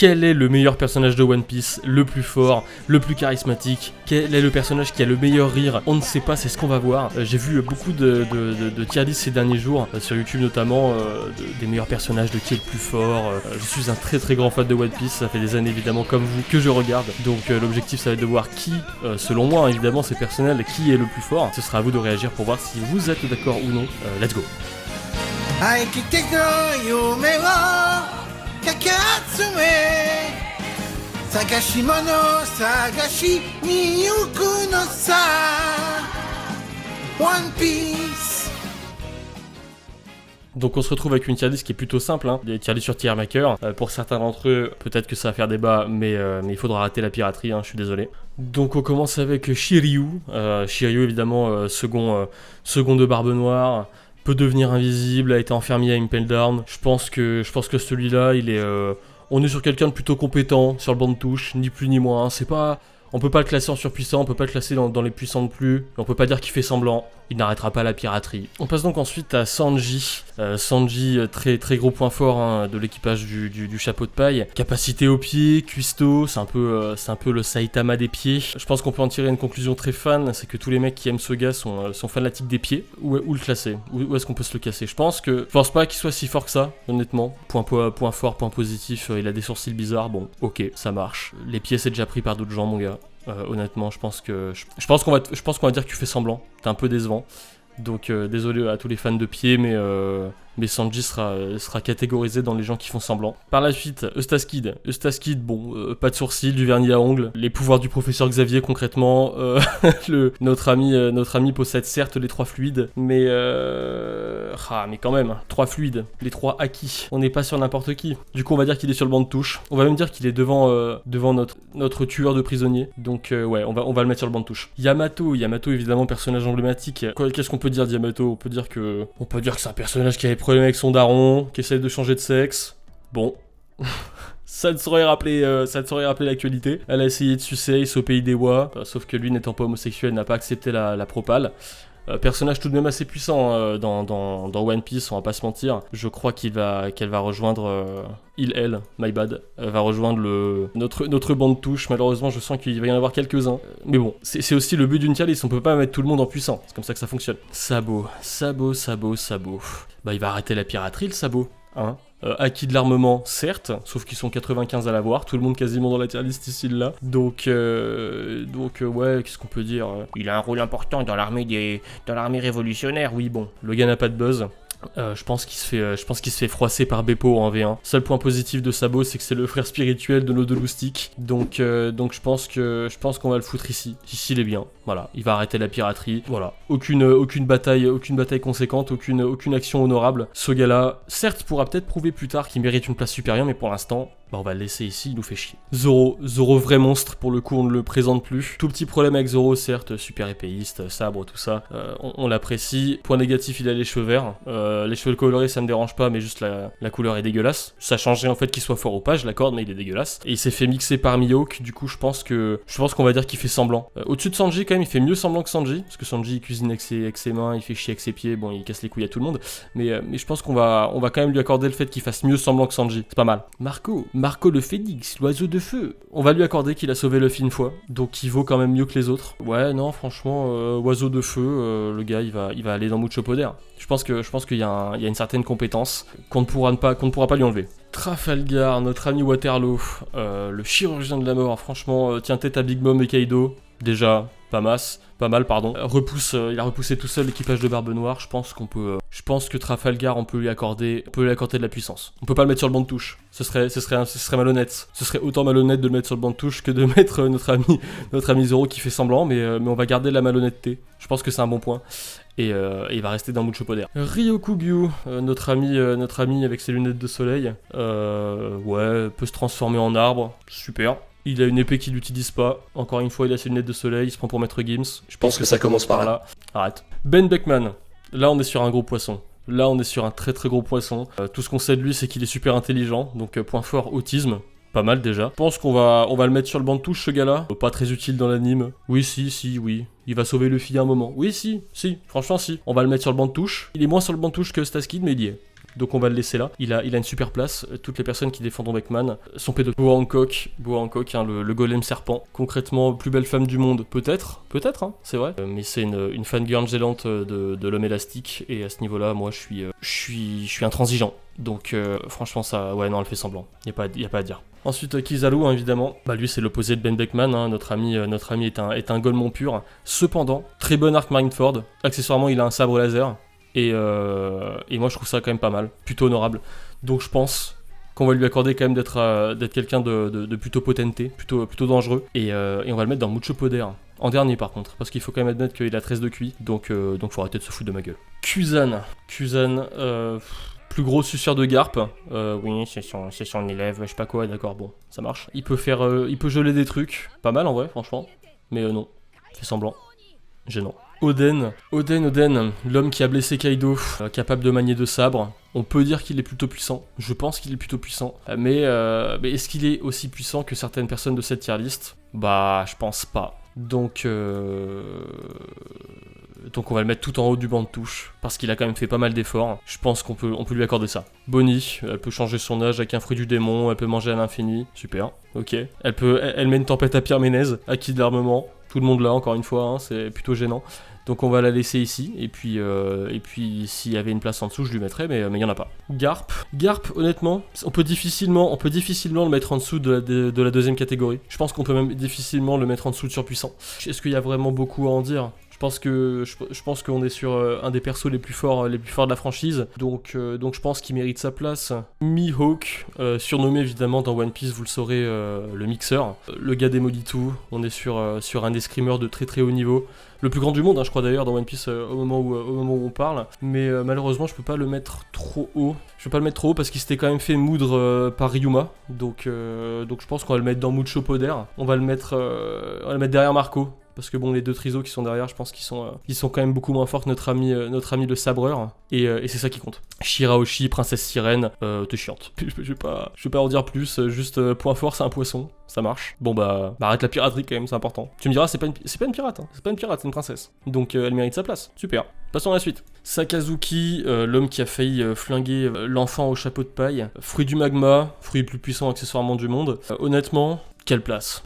Quel est le meilleur personnage de One Piece, le plus fort, le plus charismatique? Quel est le personnage qui a le meilleur rire? On ne sait pas, c'est ce qu'on va voir. J'ai vu beaucoup de tier list ces derniers jours, sur YouTube notamment, des meilleurs personnages, de qui est le plus fort. Je suis un très très grand fan de One Piece, ça fait des années évidemment comme vous que je regarde. Donc l'objectif ça va être de voir qui, selon moi évidemment c'est personnel, qui est le plus fort. Ce sera à vous de réagir pour voir si vous êtes d'accord ou non. Let's go. Sagashimono Sagashi Miyuku no Sa One Piece. Donc on se retrouve avec une tier list qui est plutôt simple, hein. Des tier list sur tier maker. Pour certains d'entre eux, peut-être que ça va faire débat, mais il faudra arrêter la piraterie, hein, je suis désolé. Donc on commence avec Shiryu. Shiryu évidemment, second de Barbe Noire. Peut devenir invisible, a été enfermé à Impel Down. Je pense que celui-là, il est... on est sur quelqu'un de plutôt compétent sur le banc de touche, ni plus ni moins. C'est pas... On peut pas le classer en surpuissant, on peut pas le classer dans les puissants de plus, on peut pas dire qu'il fait semblant, il n'arrêtera pas la piraterie. On passe donc ensuite à Sanji. Sanji, très très gros point fort, hein, de l'équipage du chapeau de paille. Capacité au pied, cuistot, c'est un peu le Saitama des pieds. Je pense qu'on peut en tirer une conclusion très fan, c'est que tous les mecs qui aiment ce gars sont fanatiques des pieds. Où le classer? Où est-ce qu'on peut se le casser? Je pense pas qu'il soit si fort que ça, honnêtement. Point fort, point positif, il a des sourcils bizarres, bon, ok, ça marche. Les pieds c'est déjà pris par d'autres gens, mon gars. Honnêtement, je pense qu'on va dire que tu fais semblant. T'es un peu décevant. Donc désolé à tous les fans de pied, mais Sanji sera catégorisé dans les gens qui font semblant. Par la suite, Eustace-Kid, bon, pas de sourcils, du vernis à ongles, les pouvoirs du professeur Xavier concrètement, notre ami possède certes les 3 fluides, mais quand même, 3 fluides, les 3 acquis, on n'est pas sur n'importe qui. Du coup on va dire qu'il est sur le banc de touche, on va même dire qu'il est devant notre tueur de prisonniers, donc ouais, on va le mettre sur le banc de touche. Yamato évidemment personnage emblématique. Qu'est-ce qu'on peut dire de Yamato? On peut dire que c'est un personnage qui avait problème avec son daron, qui essaye de changer de sexe. Bon, ça ne saurait rappeler l'actualité. Elle a essayé de sucer Ace au pays des Wa, sauf que lui, n'étant pas homosexuel, n'a pas accepté la propale. Personnage tout de même assez puissant dans One Piece, on va pas se mentir. Je crois qu'elle va rejoindre my bad, elle va rejoindre notre banc de touche. Malheureusement, je sens qu'il va y en avoir quelques-uns. Mais bon, c'est aussi le but d'une tier list, on peut pas mettre tout le monde en puissant. C'est comme ça que ça fonctionne. Sabot. Bah il va arrêter la piraterie, le sabot, hein. Acquis de l'armement, certes, sauf qu'ils sont 95 à l'avoir, tout le monde quasiment dans la tier list ici là. Donc ouais, qu'est-ce qu'on peut dire? Il a un rôle important dans l'armée révolutionnaire, oui bon. Le gars n'a pas de buzz. Je pense qu'il se fait froisser par Beppo en V1. Seul point positif de Sabot, c'est que c'est le frère spirituel de nos deux loustiques. Donc je pense qu'on va le foutre ici. Ici il est bien. Voilà, il va arrêter la piraterie. Voilà, aucune bataille conséquente, aucune action honorable. Ce gars-là, certes, pourra peut-être prouver plus tard qu'il mérite une place supérieure, mais pour l'instant, bah on va le laisser ici, il nous fait chier. Zoro, vrai monstre, pour le coup on ne le présente plus. Tout petit problème avec Zoro, certes, super épéiste, sabre, tout ça, on l'apprécie. Point négatif, il a les cheveux verts. Les cheveux colorés ça me dérange pas, mais juste la couleur est dégueulasse. Ça changerait en fait qu'il soit fort ou pas, je l'accorde, mais il est dégueulasse. Et il s'est fait mixer par Mihawk, du coup je pense qu'on va dire qu'il fait semblant. Au-dessus de Sanji quand même, il fait mieux semblant que Sanji, parce que Sanji il cuisine avec ses mains, il fait chier avec ses pieds, bon il casse les couilles à tout le monde. Mais je pense qu'on va quand même lui accorder le fait qu'il fasse mieux semblant que Sanji, c'est pas mal. Marco le Phénix, l'oiseau de feu. On va lui accorder qu'il a sauvé Luffy une fois, donc il vaut quand même mieux que les autres. Ouais, non, franchement, oiseau de feu, le gars, il va aller dans Mucho Poder. Je pense qu'il y a une certaine compétence qu'on ne pourra pas lui enlever. Trafalgar, notre ami Waterloo, le chirurgien de la mort, franchement, tient tête à Big Mom et Kaido. Déjà, pas mal, pardon. Il a repoussé tout seul l'équipage de Barbe Noire. Je pense que Trafalgar, on peut lui accorder de la puissance. On peut pas le mettre sur le banc de touche. Ce serait malhonnête. Ce serait autant malhonnête de le mettre sur le banc de touche que de mettre notre ami Zoro qui fait semblant, mais on va garder la malhonnêteté. Je pense que c'est un bon point. Et il va rester dans Mucho Poder. Ryokugyu, notre ami avec ses lunettes de soleil. Ouais, peut se transformer en arbre. Super. Il a une épée qu'il n'utilise pas. Encore une fois, il a ses lunettes de soleil, il se prend pour Maître Gims. Je pense que ça commence par là. Arrête. Ben Beckman. Là, on est sur un gros poisson. Là, on est sur un très très gros poisson. Tout ce qu'on sait de lui, c'est qu'il est super intelligent. Donc, point fort, autisme. Pas mal déjà. Je pense qu'on va le mettre sur le banc de touche, ce gars-là. Pas très utile dans l'anime. Oui. Il va sauver Luffy à un moment. Oui, si. Franchement, si. On va le mettre sur le banc de touche. Il est moins sur le banc de touche que Eustace-Kid, mais il y est. donc on va le laisser là. Il a une super place. Toutes les personnes qui défendent Beckman sont pédos. Boa Hancock, hein, le golem serpent. Concrètement, plus belle femme du monde, peut-être, hein, c'est vrai. Mais c'est une fangirl gélante de l'homme élastique, et à ce niveau-là, moi, je suis intransigeant. Donc franchement, ça, ouais, non, elle fait semblant. Y a pas à dire. Ensuite, Kizaru, hein, évidemment. Bah lui, c'est l'opposé de Ben Beckman. Hein. Notre ami est un golemon pur. Cependant, très bon arc Marineford. Accessoirement, il a un sabre laser. Et moi, je trouve ça quand même pas mal. Plutôt honorable. Donc je pense qu'on va lui accorder quand même d'être quelqu'un de plutôt potenté, plutôt dangereux. Et on va le mettre dans Mucho Poder. En dernier par contre, parce qu'il faut quand même admettre qu'il a 13 de QI. Donc faut arrêter de se foutre de ma gueule. Kuzan, plus gros suceur de Garp. Oui, c'est son élève, je sais pas quoi, d'accord, bon, ça marche. Il peut geler des trucs, pas mal en vrai, franchement. Mais non, fait semblant. Gênant. Oden, l'homme qui a blessé Kaido, capable de manier 2 sabres. On peut dire qu'il est plutôt puissant. Je pense qu'il est plutôt puissant. Mais est-ce qu'il est aussi puissant que certaines personnes de cette tier list ? Bah, je pense pas. Donc on va le mettre tout en haut du banc de touche, parce qu'il a quand même fait pas mal d'efforts. Je pense qu'on peut lui accorder ça. Bonnie, elle peut changer son âge avec un fruit du démon, elle peut manger à l'infini. Super, ok. Elle met une tempête à Pierre Ménez, acquis de l'armement. Tout le monde là, encore une fois, hein, c'est plutôt gênant. Donc on va la laisser ici, et puis s'il y avait une place en dessous, je lui mettrais, mais il n'y en a pas. Garp, honnêtement, on peut difficilement le mettre en dessous de la deuxième catégorie. Je pense qu'on peut même difficilement le mettre en dessous de surpuissant. Est-ce qu'il y a vraiment beaucoup à en dire ? Je pense qu'on est sur un des persos les plus forts de la franchise, donc je pense qu'il mérite sa place. Mihawk, surnommé évidemment dans One Piece, vous le saurez, le mixeur, le gars démolit tout. On est sur un des screamers de très très haut niveau, le plus grand du monde, hein, je crois d'ailleurs dans One Piece au moment où on parle. Mais malheureusement, je peux pas le mettre trop haut. Parce qu'il s'était quand même fait moudre par Ryuma, donc je pense qu'on va le mettre dans Mucho Poder. On va le mettre derrière Marco. Parce que bon, les 2 trisos qui sont derrière, je pense qu'ils sont quand même beaucoup moins forts que notre ami le sabreur. Et c'est ça qui compte. Shirahoshi, princesse sirène, t'es chiante. Je vais pas en dire plus, juste point fort, c'est un poisson, ça marche. Bon bah arrête la piraterie quand même, c'est important. Tu me diras, c'est pas une pirate, hein. C'est pas une pirate, c'est une princesse. Donc elle mérite sa place, super. Passons à la suite. Sakazuki, l'homme qui a failli flinguer l'enfant au chapeau de paille. Fruit du magma, fruit le plus puissant accessoirement du monde. Honnêtement, quelle place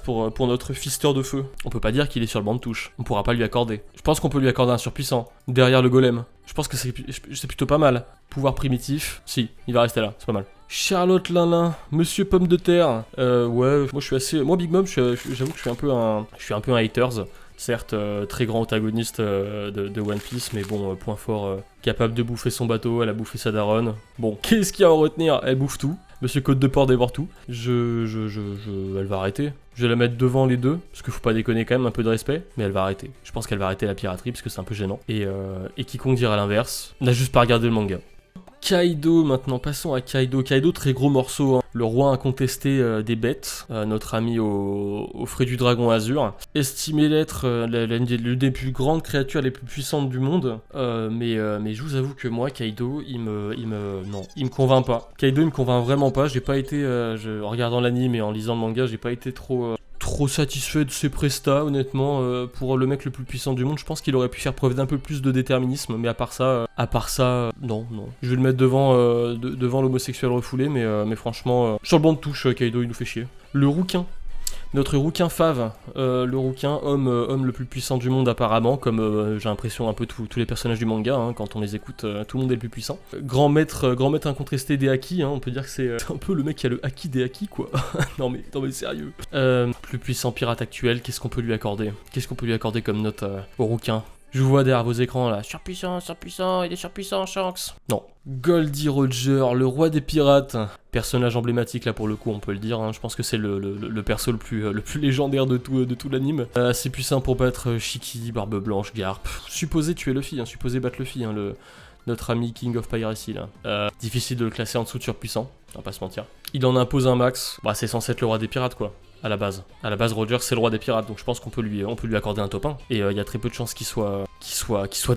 pour notre fisteur de feu. On peut pas dire qu'il est sur le banc de touche. On pourra pas lui accorder. Je pense qu'on peut lui accorder un surpuissant. Derrière le golem. Je pense que c'est plutôt pas mal. Pouvoir primitif, si, il va rester là, c'est pas mal. Charlotte Linlin, Monsieur Pomme de Terre. Ouais, moi Big Mom, j'avoue que je suis un peu un haters. Certes, très grand antagoniste de One Piece, mais bon, point fort, capable de bouffer son bateau, elle a bouffé sa daronne. Bon, qu'est-ce qu'il y a à en retenir ? Elle bouffe tout. Monsieur Côte de Port dévore tout. Elle va arrêter. Je vais la mettre devant les deux, parce qu'il faut pas déconner quand même, un peu de respect, mais elle va arrêter. Je pense qu'elle va arrêter la piraterie, parce que c'est un peu gênant. Et quiconque dira l'inverse n'a juste pas regardé le manga. Kaido maintenant, passons à Kaido. Kaido, très gros morceau, hein. Le roi incontesté des bêtes, notre ami au frais du dragon azur, estimé l'être l'une des plus grandes créatures les plus puissantes du monde, mais je vous avoue que moi, Kaido, il me convainc pas. Kaido, il me convainc vraiment pas. J'ai pas été, en regardant l'anime et en lisant le manga, j'ai pas été trop satisfait de ses prestats, honnêtement. Pour le mec le plus puissant du monde, je pense qu'il aurait pu faire preuve d'un peu plus de déterminisme, mais à part ça, non. Je vais le mettre devant l'homosexuel refoulé, mais franchement, sur le banc de touche, Kaido, il nous fait chier. Le rouquin. Notre rouquin fave, le rouquin, homme le plus puissant du monde apparemment, comme j'ai l'impression un peu tous les personnages du manga, hein, quand on les écoute, tout le monde est le plus puissant. Grand maître incontesté des haki, hein, on peut dire que c'est un peu le mec qui a le haki des haki, quoi. non mais sérieux. Plus puissant pirate actuel, qu'est-ce qu'on peut lui accorder comme note au rouquin ? Je vous vois derrière vos écrans là, surpuissant, il est surpuissant, Shanks. Non. Goldie Roger, le roi des pirates. Personnage emblématique là pour le coup, on peut le dire, hein. Je pense que c'est le perso le plus légendaire de tout l'anime. Assez puissant pour battre Shiki, Barbe Blanche, Garp. Supposé tuer Luffy, hein, supposé battre Luffy, hein, notre ami King of Piracy là. Difficile de le classer en dessous de surpuissant, on va pas se mentir. Il en impose un max, bah c'est censé être le roi des pirates quoi. À la base, Roger c'est le roi des pirates, donc je pense qu'on peut lui accorder un top 1. Et il y a très peu de chances qu'il soit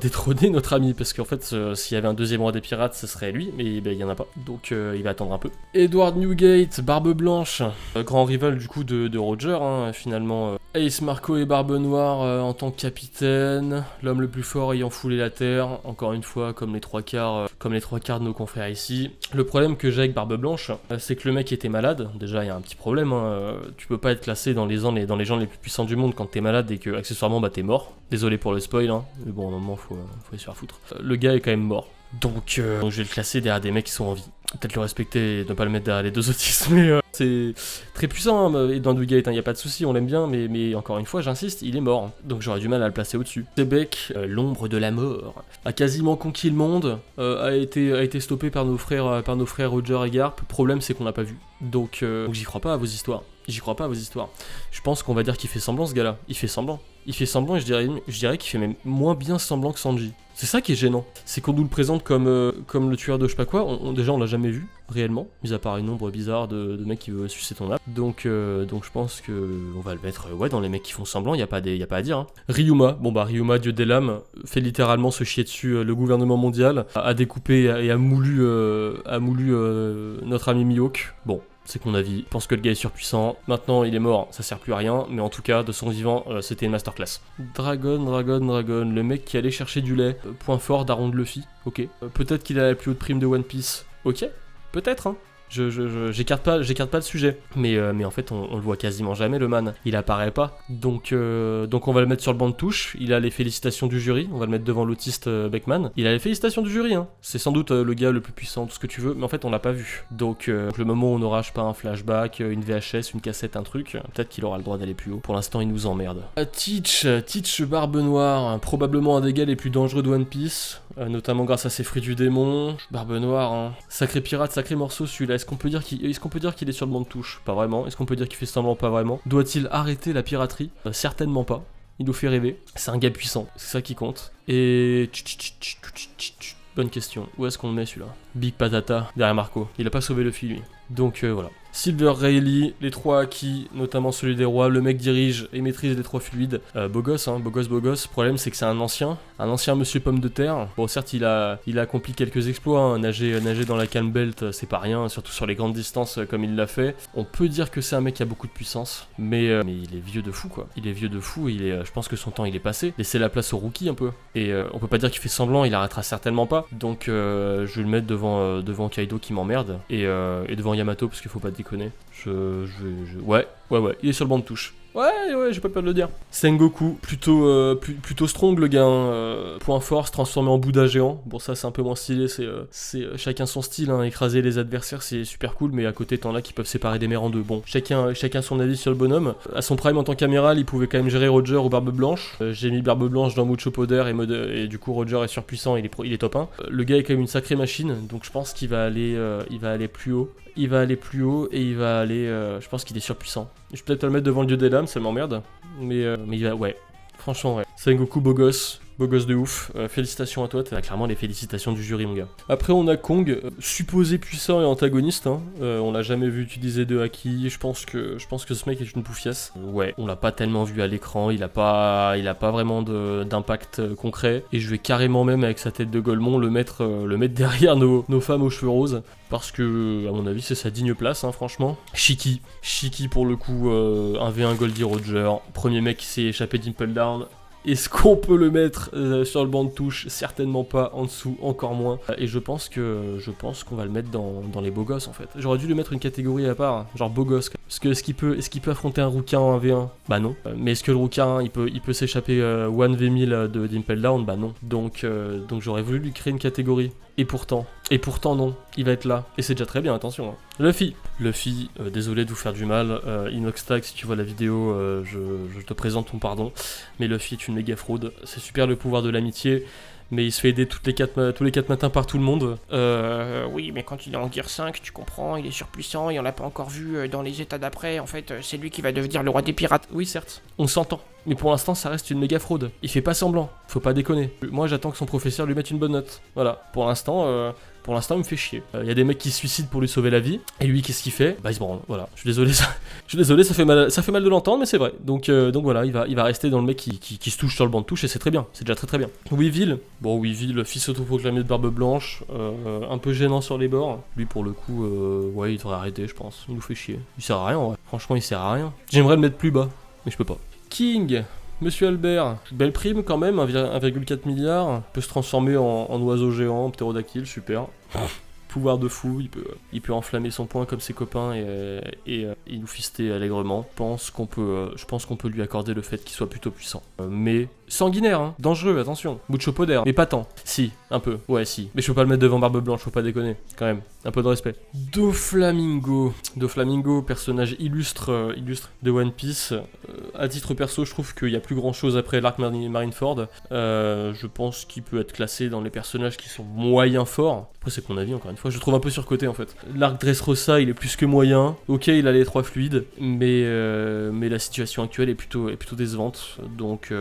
détrôné, notre ami, parce qu'en fait, s'il y avait un deuxième roi des pirates, ce serait lui, mais il y en a pas, donc il va attendre un peu. Edward Newgate, Barbe Blanche, grand rival du coup de Roger, hein, finalement, Ace, Marco et Barbe Noire en tant que capitaine, l'homme le plus fort ayant foulé la terre, encore une fois comme les trois quarts de nos confrères ici. Le problème que j'ai avec Barbe Blanche, c'est que le mec était malade. Déjà il y a un petit problème, hein. Tu peux pas être classé dans les gens les plus puissants du monde quand t'es malade et que accessoirement bah t'es mort. Désolé pour le spoil, hein. Mais bon à un moment faut se faire foutre. Le gars est quand même mort. Donc je vais le classer derrière des mecs qui sont en vie. Peut-être le respecter et ne pas le mettre derrière les deux autistes, mais c'est très puissant, hein, et dans Dwygate, il n'y a pas de souci, on l'aime bien, mais encore une fois, j'insiste, il est mort, donc j'aurais du mal à le placer au-dessus. Sebek, l'ombre de la mort, a quasiment conquis le monde, a été stoppé par nos frères Roger et Garp. Le problème, c'est qu'on l'a pas vu, donc j'y crois pas à vos histoires. Je pense qu'on va dire qu'il fait semblant, ce gars-là. Il fait semblant et je dirais qu'il fait même moins bien semblant que Sanji. C'est ça qui est gênant. C'est qu'on nous le présente comme le tueur de je sais pas quoi. Déjà, on l'a jamais vu, réellement. Mis à part une ombre bizarre de mec qui veut sucer ton âme. Donc je pense que on va le mettre dans les mecs qui font semblant. Y a pas à dire. Hein. Ryuma. Bon bah, Ryuma, dieu des lames, fait littéralement se chier dessus le gouvernement mondial. A découpé et a moulu notre ami Mihawk. Bon. C'est mon avis, je pense que le gars est surpuissant. Maintenant il est mort, ça sert plus à rien, mais en tout cas de son vivant c'était une masterclass. Dragon, le mec qui allait chercher du lait, point fort d'Aaron de Luffy, ok. Peut-être qu'il a la plus haute prime de One Piece, ok. Peut-être hein. J'écarte pas le sujet, mais en fait on le voit quasiment jamais le man, il apparaît pas, donc on va le mettre sur le banc de touche. Il a les félicitations du jury, on va le mettre devant l'autiste Beckman, il a les félicitations du jury, hein. C'est sans doute le gars le plus puissant, tout ce que tu veux, mais en fait on l'a pas vu, donc le moment où on aura je sais pas un flashback, une VHS, une cassette, un truc, peut-être qu'il aura le droit d'aller plus haut, pour l'instant il nous emmerde. Teach Barbe Noire, probablement un des gars les plus dangereux de One Piece, notamment grâce à ses fruits du démon. Barbe Noire, hein. Sacré pirate, sacré morceau celui-là. Est-ce qu'on peut dire qu'il est sur le banc de touche? Pas vraiment. Est-ce qu'on peut dire qu'il fait semblant? Pas vraiment. Doit-il arrêter la piraterie? Certainement pas. Il nous fait rêver. C'est un gars puissant, c'est ça qui compte. Et... bonne question. Où est-ce qu'on le met celui-là? Big Patata, derrière Marco. Il a pas sauvé Luffy lui. Donc voilà. Silver Rayleigh, les trois acquis, notamment celui des rois, le mec dirige et maîtrise les trois fluides. Beau gosse, hein, beau gosse. Le problème c'est que c'est un ancien monsieur pomme de terre. Bon certes il a accompli quelques exploits, hein. Nager dans la Calm Belt c'est pas rien, surtout sur les grandes distances comme il l'a fait. On peut dire que c'est un mec qui a beaucoup de puissance, mais il est vieux de fou quoi. Je pense que son temps il est passé. Laissez la place au rookie un peu. Et on peut pas dire qu'il fait semblant, il arrêtera certainement pas. Donc je vais le mettre devant Kaido qui m'emmerde et devant Yamato parce qu'il faut pas déconner. Ouais, il est sur le banc de touche. Ouais, j'ai pas peur de le dire. Sengoku, plutôt strong le gars, hein. Point fort, se transformer en Bouddha géant. Bon ça c'est un peu moins stylé, c'est chacun son style, hein. Écraser les adversaires c'est super cool, mais à côté t'en as qui peuvent séparer des mers en deux. Bon, chacun son avis sur le bonhomme. À son prime en tant qu'amiral, il pouvait quand même gérer Roger ou Barbe Blanche. J'ai mis Barbe Blanche dans Mucho Poder et du coup Roger est surpuissant, il est top 1. Le gars est quand même une sacrée machine, donc je pense qu'il va aller plus haut. Je pense qu'il est surpuissant. Je vais peut-être le mettre devant le dieu des lames, ça m'emmerde. Mais il va, ouais. Franchement, ouais. Sengoku, beau gosse de ouf. Félicitations à toi, t'as clairement les félicitations du jury, mon gars. Après, on a Kong, supposé puissant et antagoniste. Hein. On l'a jamais vu utiliser de haki. Je pense que ce mec est une poufiasse. Ouais, on l'a pas tellement vu à l'écran. Il a pas vraiment d'impact concret. Et je vais carrément même avec sa tête de Golemon le mettre derrière nos femmes aux cheveux roses. Parce que, à mon avis, c'est sa digne place, hein, franchement. Shiki pour le coup, 1v1 Goldie Roger. Premier mec qui s'est échappé d'Impel Down. Est-ce qu'on peut le mettre sur le banc de touche? Certainement pas, en dessous, encore moins. Et je pense qu'on va le mettre dans les beaux gosses en fait. J'aurais dû lui mettre une catégorie à part, genre beau gosse. Parce que est-ce qu'il peut affronter un rouquin en 1v1? Bah non. Mais est-ce que le rouquin il peut s'échapper 1v1000 d'Impel Down? Bah non. Donc j'aurais voulu lui créer une catégorie. Et pourtant non, il va être là. Et c'est déjà très bien, attention. Hein. Luffy, désolé de vous faire du mal. Inoxtag, si tu vois la vidéo, je te présente ton pardon. Mais Luffy est une méga fraude. C'est super le pouvoir de l'amitié. Mais il se fait aider tous les 4 matins par tout le monde. Oui, mais quand il est en Gear 5, tu comprends, il est surpuissant et on l'a pas encore vu dans les états d'après. En fait, c'est lui qui va devenir le roi des pirates. Oui, certes, on s'entend. Mais pour l'instant, ça reste une méga fraude. Il fait pas semblant, faut pas déconner. Moi, j'attends que son professeur lui mette une bonne note. Voilà, pour l'instant, il me fait chier. Il y a des mecs qui se suicident pour lui sauver la vie. Et lui, qu'est-ce qu'il fait? Bah, il se branle. Voilà, je suis désolé, ça fait mal de l'entendre, mais c'est vrai. Donc voilà, il va rester dans le mec qui se touche sur le banc de touche et c'est très bien. C'est déjà très très bien. Weevil, fils autoproclamé de Barbe Blanche, un peu gênant sur les bords. Lui, pour le coup, il devrait arrêter, je pense. Il nous fait chier. Il sert à rien, ouais. Franchement, il sert à rien. J'aimerais le mettre plus bas, mais je peux pas. King. Monsieur Albert, belle prime quand même, 1,4 milliard, peut se transformer en oiseau géant, ptérodactyle, super. Pouvoir de fou, il peut enflammer son poing comme ses copains et nous fister allègrement. Je pense qu'on peut lui accorder le fait qu'il soit plutôt puissant. Mais sanguinaire, hein, dangereux, attention. Mucho poder, mais pas tant. Si, un peu, ouais si. Mais je peux pas le mettre devant Barbe Blanche, faut pas déconner, quand même. Un peu de respect. Doflamingo, personnage illustre de One Piece. À titre perso, je trouve qu'il y a plus grand chose après l'arc Marineford. Je pense qu'il peut être classé dans les personnages qui sont moyens forts. Après, c'est mon avis, encore une fois. Je le trouve un peu surcoté en fait. L'arc Dressrosa, il est plus que moyen. Ok, il a les 3 fluides, mais la situation actuelle est plutôt décevante. Donc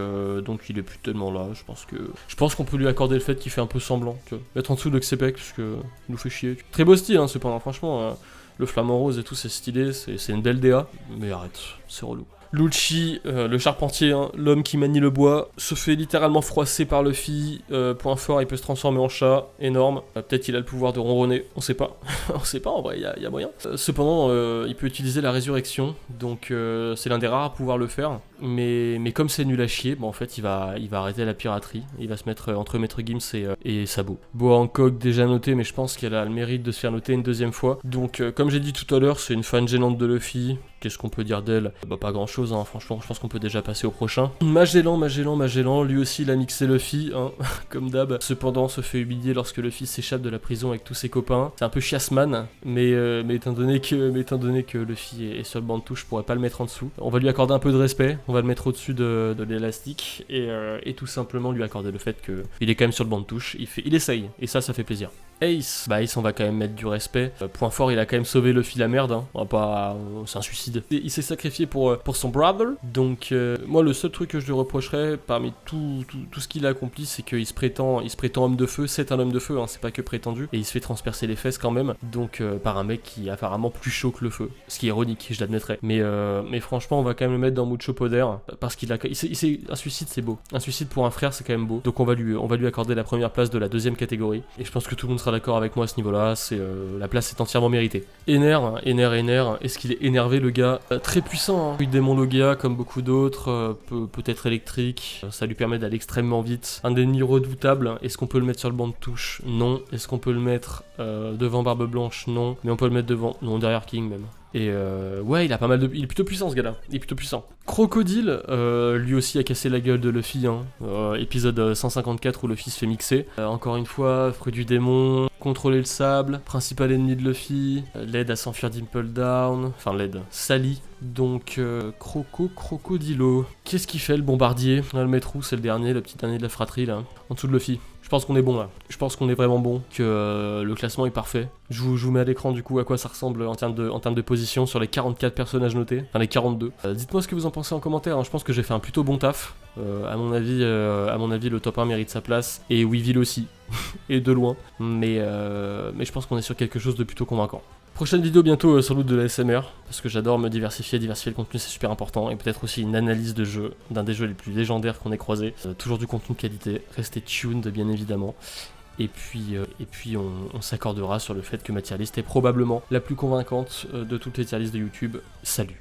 il est plus tellement là. Je pense qu'on peut lui accorder le fait qu'il fait un peu semblant. Tu vois. Mettre en dessous de Xepec, parce que il nous fait chier. Très beau style, hein, cependant. Franchement, le flamant rose et tout, c'est stylé. C'est une belle DA. Mais arrête, c'est relou. Lucci, le charpentier, hein, l'homme qui manie le bois, se fait littéralement froisser par Luffy. Point fort, il peut se transformer en chat, énorme. Peut-être qu'il a le pouvoir de ronronner, on sait pas. On sait pas, en vrai, il y a moyen. Cependant, il peut utiliser la résurrection, donc c'est l'un des rares à pouvoir le faire. Mais comme c'est nul à chier, bon, en fait, il va arrêter la piraterie. Il va se mettre entre Maître Gims et Sabo. Boa Hancock, déjà noté, mais je pense qu'elle a le mérite de se faire noter une deuxième fois. Donc, comme j'ai dit tout à l'heure, c'est une fan gênante de Luffy. Qu'est-ce qu'on peut dire d'elle? Bah pas grand chose, hein, franchement, je pense qu'on peut déjà passer au prochain. Magellan, lui aussi il a mixé Luffy, hein, comme d'hab. Cependant, se fait humilier lorsque Luffy s'échappe de la prison avec tous ses copains. C'est un peu chiasman, mais étant donné que Luffy est sur le banc de touche, je pourrais pas le mettre en dessous. On va lui accorder un peu de respect, on va le mettre au-dessus de l'élastique, et tout simplement lui accorder le fait qu'il est quand même sur le banc de touche. Il essaye, et ça fait plaisir. Ace, on va quand même mettre du respect. Point fort, il a quand même sauvé Luffy la merde, hein. On va pas... c'est un suicide. Il s'est sacrifié pour son brother, donc moi le seul truc que je lui reprocherais parmi tout ce qu'il a accompli, c'est qu'il se prétend homme de feu. C'est un homme de feu, hein, c'est pas que prétendu, et il se fait transpercer les fesses quand même, donc par un mec qui est apparemment plus chaud que le feu, ce qui est ironique, je l'admettrai. Mais franchement, on va quand même le mettre dans Mucho Poder, parce qu'il a... un suicide, c'est beau. Un suicide pour un frère, c'est quand même beau, donc on va lui accorder la première place de la deuxième catégorie, et je pense que tout le monde sera d'accord avec moi à ce niveau-là. La place est entièrement méritée. Ener, est-ce qu'il est énervé le gars? Très puissant, hein. Il démon Logia comme beaucoup d'autres, peut-être électrique, ça lui permet d'aller extrêmement vite. Un ennemi redoutable, est-ce qu'on peut le mettre sur le banc de touche? Non. Est-ce qu'on peut le mettre devant Barbe Blanche? Non. Mais on peut le mettre derrière King même. Et ouais, il est plutôt puissant ce gars-là, il est plutôt puissant. Crocodile, lui aussi a cassé la gueule de Luffy, hein. Épisode 154 où Luffy se fait mixer. Encore une fois, fruit du démon, contrôler le sable, principal ennemi de Luffy, l'aide à s'enfuir d'Impel Down, enfin l'aide, Sally. Donc Crocodilo. Qu'est-ce qu'il fait le bombardier? Le maître où c'est le petit dernier de la fratrie là, en dessous de Luffy. Je pense qu'on est bon là, je pense qu'on est vraiment bon, que le classement est parfait. Je vous mets à l'écran du coup à quoi ça ressemble en termes de position sur les 44 personnages notés, enfin les 42. Dites-moi ce que vous en pensez en commentaire, hein. Je pense que j'ai fait un plutôt bon taf. À mon avis, le top 1 mérite sa place, et Weevil aussi, et de loin. Mais je pense qu'on est sur quelque chose de plutôt convaincant. Prochaine vidéo bientôt sans doute de la SMR, parce que j'adore me diversifier le contenu, c'est super important, et peut-être aussi une analyse de jeu, d'un des jeux les plus légendaires qu'on ait croisé. Toujours du contenu de qualité, restez tuned bien évidemment. Et puis on s'accordera sur le fait que ma tier list est probablement la plus convaincante de toutes les tier lists de YouTube. Salut!